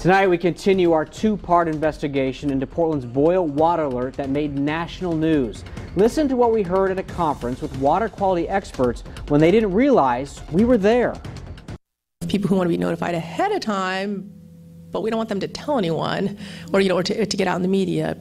Tonight we continue our two-part investigation into Portland's boil water alert that made national news. Listen to what we heard at a conference with water quality experts when they didn't realize we were there. People who want to be notified ahead of time, but we don't want them to tell anyone or to get out in the media.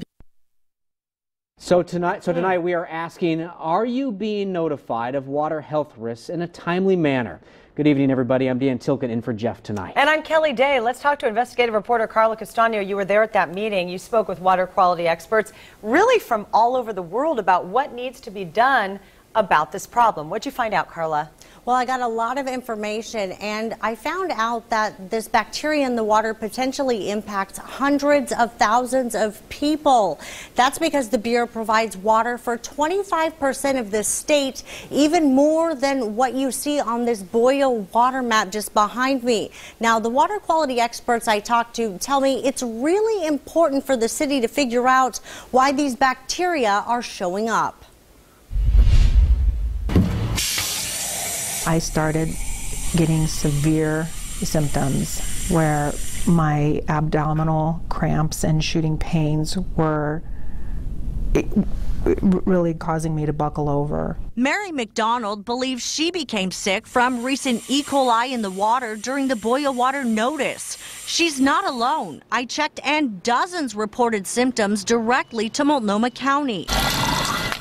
So tonight we are asking, are you being notified of water health risks in a timely manner? Good evening, everybody. I'm Dan Tilken in for Jeff tonight. And I'm Kelly Day. Let's talk to investigative reporter Carla Castano. You were there at that meeting. You spoke with water quality experts really from all over the world about what needs to be done about this problem. What'd you find out, Carla? Well, I got a lot of information, and I found out that this bacteria in the water potentially impacts hundreds of thousands of people. That's because the Bureau provides water for 25% of the state, even more than what you see on this boil water map just behind me. Now, the water quality experts I talked to tell me it's really important for the city to figure out why these bacteria are showing up. I started getting severe symptoms where my abdominal cramps and shooting pains were really causing me to buckle over. Mary McDonald believes she became sick from recent E. coli in the water during the boil water notice. She's not alone. I checked and dozens reported symptoms directly to Multnomah County.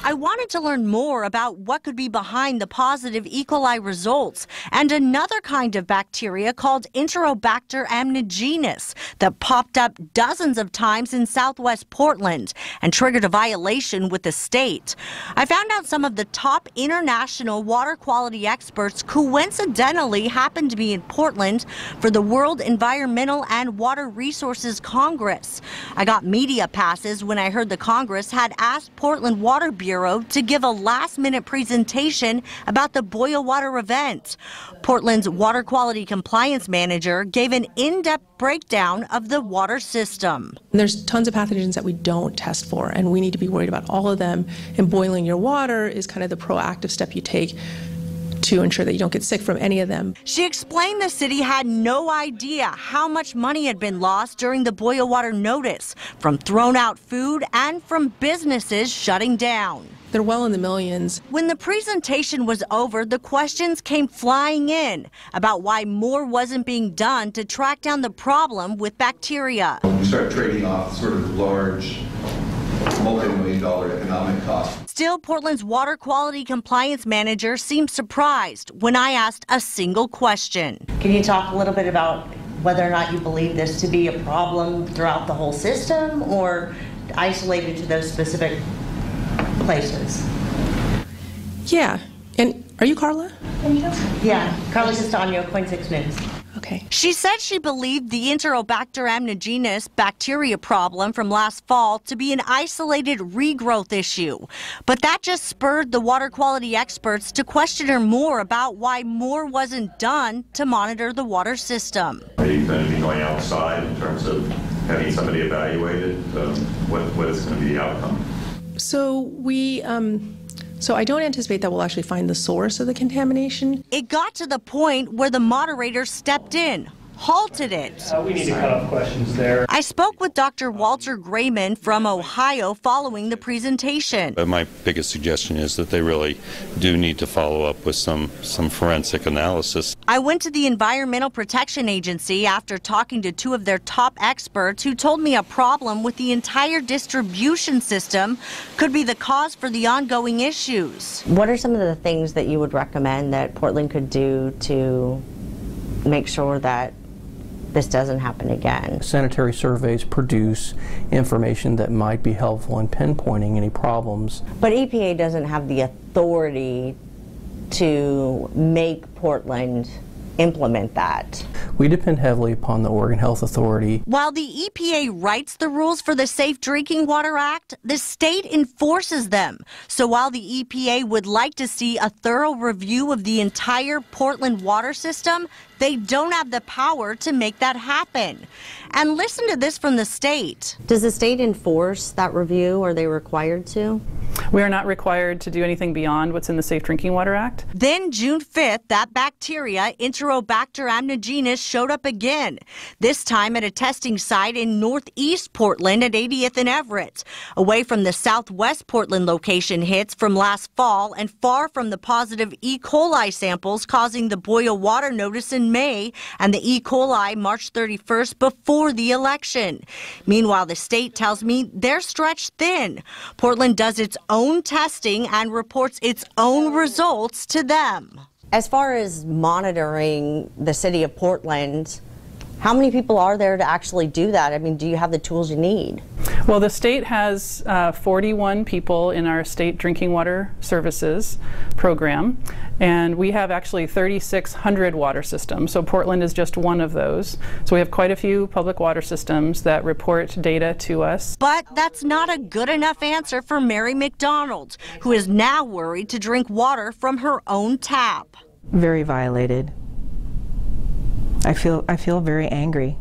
I wanted to learn more about what could be behind the positive E. coli results and another kind of bacteria called Enterobacter aeruginosus that popped up dozens of times in southwest Portland and triggered a violation with the state. I found out some of the top international water quality experts coincidentally happened to be in Portland for the World Environmental and Water Resources Congress. I got media passes when I heard the Congress had asked Portland Water Bureau to give a last-minute presentation about the boil water event. Portland's water quality compliance manager gave an in-depth breakdown of the water system. There's tons of pathogens that we don't test for, and we need to be worried about all of them. And boiling your water is kind of the proactive step you take to ensure that you don't get sick from any of them. She explained the city had no idea how much money had been lost during the boil water notice, from thrown out food and from businesses shutting down. They're well in the millions. When the presentation was over, the questions came flying in about why more wasn't being done to track down the problem with bacteria. We start trading off sort of large multi-million-dollar economic costs. Still, Portland's water quality compliance manager seemed surprised when I asked a single question. Can you talk a little bit about whether or not you believe this to be a problem throughout the whole system or isolated to those specific places? Yeah. And are you Carla? Yeah, Carla Castano, KOIN 6 News. Okay. She said she believed the Enterobacter aeruginosus bacteria problem from last fall to be an isolated regrowth issue. But that just spurred the water quality experts to question her more about why more wasn't done to monitor the water system. Are you going to be going outside in terms of having somebody evaluated? What is going to be the outcome? So I don't anticipate that we'll actually find the source of the contamination. It got to the point where the moderator stepped in, halted it. We need to cut off questions there. I spoke with Dr. Walter Grayman from Ohio following the presentation. My biggest suggestion is that they really do need to follow up with some forensic analysis. I went to the Environmental Protection Agency after talking to two of their top experts who told me a problem with the entire distribution system could be the cause for the ongoing issues. What are some of the things that you would recommend that Portland could do to make sure that this doesn't happen again? Sanitary surveys produce information that might be helpful in pinpointing any problems. But EPA doesn't have the authority to make Portland implement that. We depend heavily upon the Oregon Health Authority. While the EPA writes the rules for the Safe Drinking Water Act, the state enforces them. So while the EPA would like to see a thorough review of the entire Portland water system, they don't have the power to make that happen. And listen to this from the state. Does the state enforce that review? Are they required to? We are not required to do anything beyond what's in the Safe Drinking Water Act. Then June 5th, that bacteria, Enterobacter aeruginosus, showed up again, this time at a testing site in northeast Portland at 80th and Everett, away from the southwest Portland location hits from last fall and far from the positive E. coli samples causing the boil water notice in May and the E. coli March 31st before the election. Meanwhile, the state tells me they're stretched thin. Portland does its own testing and reports its own results to them. As far as monitoring the city of Portland, how many people are there to actually do that? I mean, do you have the tools you need? Well, the state has 41 people in our state drinking water services program, and we have actually 3,600 water systems. So Portland is just one of those. So we have quite a few public water systems that report data to us. But that's not a good enough answer for Mary McDonald, who is now worried to drink water from her own tap. Very violated. I feel very angry.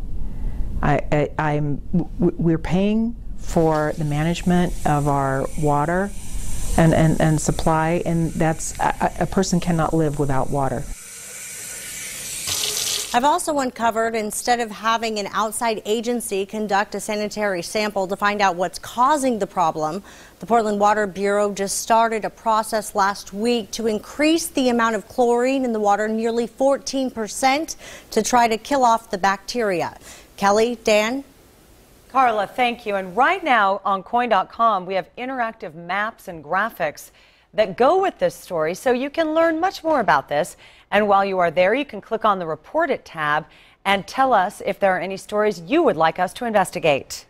We're paying for the management of our water and supply, and that's a person cannot live without water. I've also uncovered, instead of having an outside agency conduct a sanitary sample to find out what's causing the problem, the Portland Water Bureau just started a process last week to increase the amount of chlorine in the water nearly 14% to try to kill off the bacteria. Kelly, Dan? Carla, thank you. And right now on KOIN.com, we have interactive maps and graphics that go with this story, so you can learn much more about this. And while you are there, you can click on the Report It tab and tell us if there are any stories you would like us to investigate.